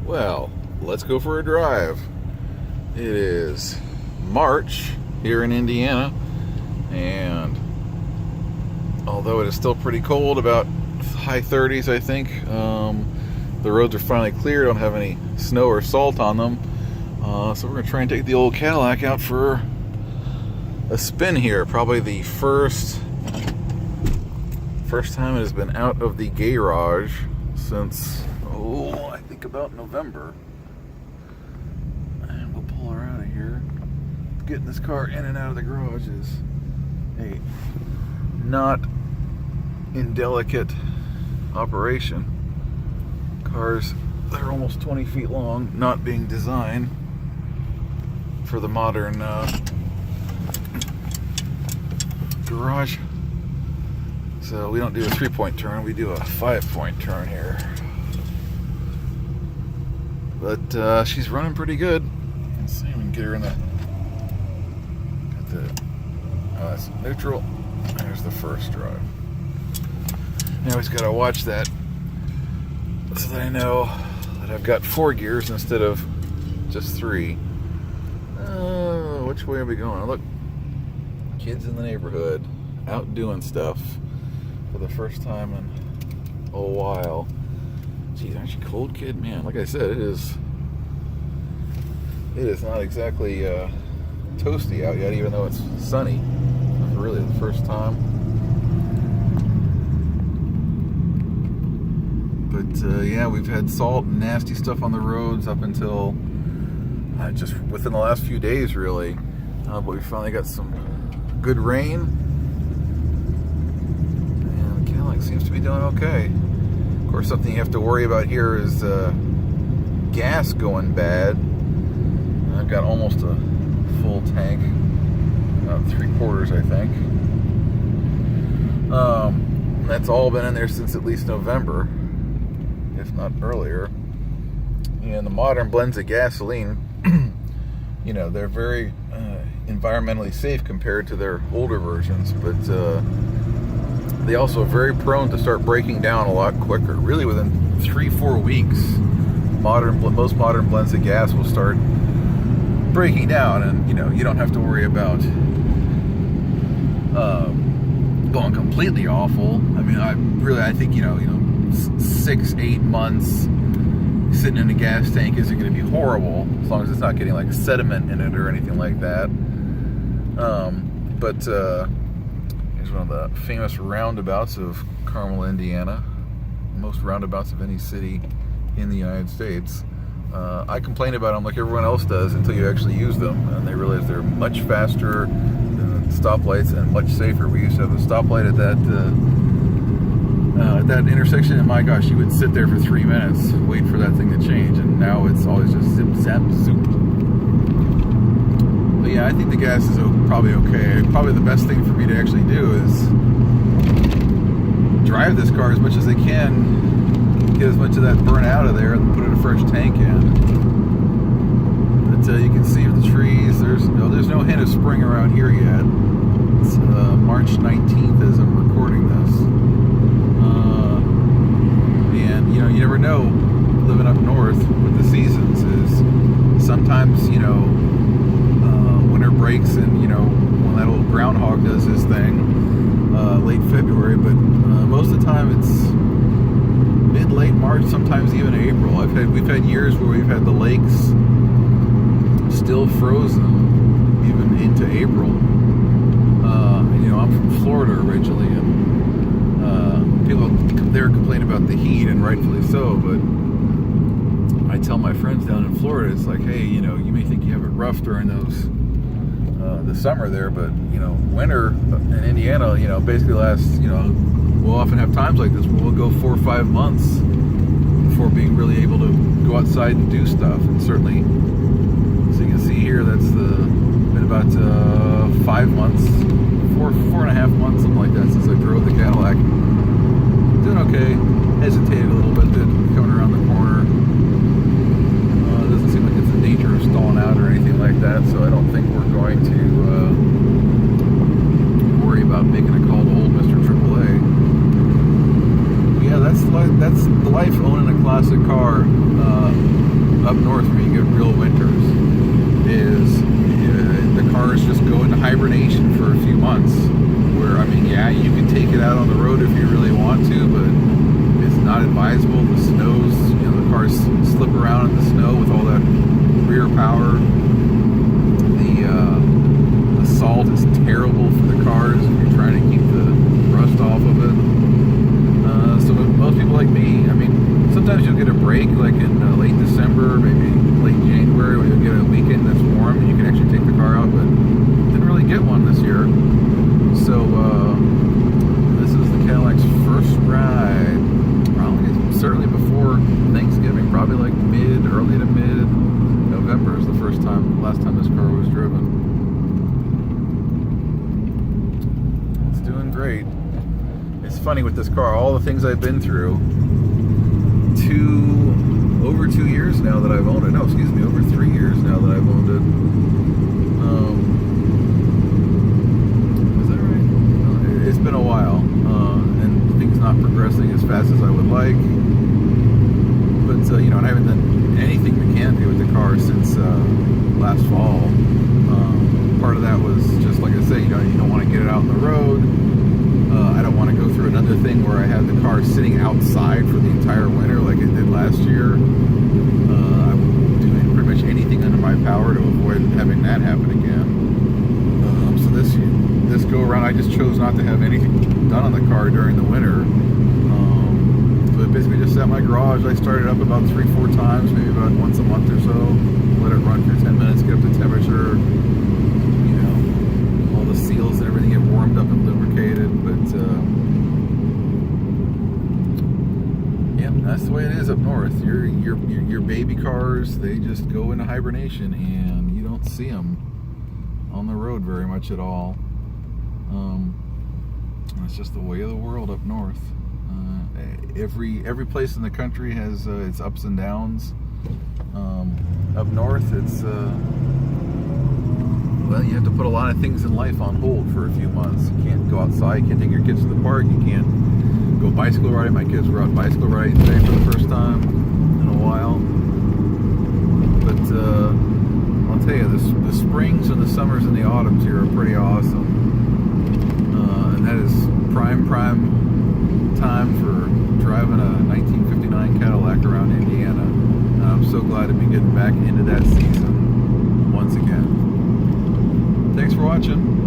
Well, let's go for a drive. It is March here in Indiana, and although it is still pretty cold, about high 30s I think, the roads are finally clear, don't have any snow or salt on them, so we're going to try and take the old Cadillac out for a spin here. Probably the first time it has been out of the garage since, I think about November. And we'll pull her out of here. Getting this car in and out of the garage is a not indelicate operation. Cars that are almost 20 feet long, not being designed for the modern garage. So we don't do a 3-point turn, we do a 5-point turn here. But she's running pretty good. Let's see if we can get her in that's neutral. There's the first drive. Now we just gotta watch that so that I know that I've got 4 gears instead of just 3. Which way are we going? Look, kids in the neighborhood out doing stuff for the first time in a while. Geez, aren't you cold, kid? Man, like I said, it is not exactly toasty out yet, even though it's sunny. It's really the first time. But yeah, we've had salt and nasty stuff on the roads up until just within the last few days, really. But we finally got some good rain, and the Cadillac seems to be doing okay. Of course, something you have to worry about here is gas going bad. I've got almost a full tank, about 3/4, I think. That's all been in there since at least November, if not earlier. And the modern blends of gasoline, you know, they're very environmentally safe compared to their older versions, but they also are very prone to start breaking down a lot quicker. Really, within 3-4 weeks, most modern blends of gas will start breaking down, and you know, you don't have to worry about going completely awful. I mean, I think you know 6-8 months sitting in a gas tank isn't going to be horrible, as long as it's not getting like sediment in it or anything like that. But here's one of the famous roundabouts of Carmel, Indiana. Most roundabouts of any city in the United States. I complain about them like everyone else does until you actually use them, and they realize they're much faster than stoplights and much safer. We used to have a stoplight at that intersection, and my gosh, you would sit there for 3 minutes, wait for that thing to change, and now it's always just zip, zap, zoop. But yeah, I think the gas is probably okay. Probably the best thing for me to actually do is drive this car as much as I can, get as much of that burn out of there, and put in a fresh tank in. But you can see the trees. There's no hint of spring around here yet. It's March 19th as I'm recording this. And you know, you never know, living up north with the seasons, is sometimes, you know, winter breaks, and you know, when that old groundhog does his thing, late February, but most of the time it's late March, sometimes even April. We've had years where we've had the lakes still frozen even into April. You know, I'm from Florida originally, and people there complain about the heat, and rightfully so, but I tell my friends down in Florida, it's like, hey, you know, you may think you have it rough during the summer there, but you know, winter in Indiana, you know, basically lasts, you know, we'll often have times like this where we'll go 4 or 5 months before being really able to go outside and do stuff. And certainly, so you can see here, that's been about 5 months, 4.5 months, something like that, since I drove the Cadillac. Doing okay. Hesitated a little bit coming around the corner. It doesn't seem like it's in danger of stalling out or anything like that, so I don't think we're going to worry about making a call to old Mr. AAA. Yeah, that's the life owning a classic car. up north where you get real winters is the cars just go into hibernation for a few months. Where, I mean, yeah, you can take it out on the road if you really want to, but it's not advisable. The snow's, the cars slip around in the snow with all that rear power. The salt is terrible for the cars if you're trying to keep the rust off of it. So most people like me, I mean, sometimes you'll get a break, like in late December, maybe late January, where you'll get a weekend that's warm and you can actually take the car out, but didn't really get one this year. So this is the Cadillac's first ride, probably certainly before Thanksgiving, probably like early to mid-November is the last time this car was driven. It's doing great. It's funny with this car, all the things I've been through. Over 2 years now that I've owned it. No, excuse me, over 3 years now that I've owned it. Is that right? No, it's been a while, and things not progressing as fast as I would like. But and I haven't done anything mechanically with the car since last fall. Part of that was just like I say, you don't want to get it out on the road. I don't want to go through another thing where I had the car sitting outside for the entire winter like it did last year. I'm doing pretty much anything under my power to avoid having that happen again. So this go around, I just chose not to have anything done on the car during the winter. So it basically just sat in my garage. I started up about 3-4 times, maybe about once a month or so. Let it run for 10 minutes, get up to temperature. All the seals and everything get warmed up and lubricated. But yeah, that's the way it is up north. Your baby cars, they just go into hibernation, and you don't see them on the road very much at all. It's just the way of the world up north. Every place in the country has its ups and downs. Up north, it's well, you have to put a lot of things in life on hold for a few months. You can't go outside, you can't take your kids to the park, you can't go bicycle riding. My kids were out bicycle riding today for the first time in a while. But I'll tell you, the springs and the summers and the autumns here are pretty awesome. And that is prime time for driving a 1959 Cadillac around Indiana. And I'm so glad to be getting back into that season once again. Thanks for watching.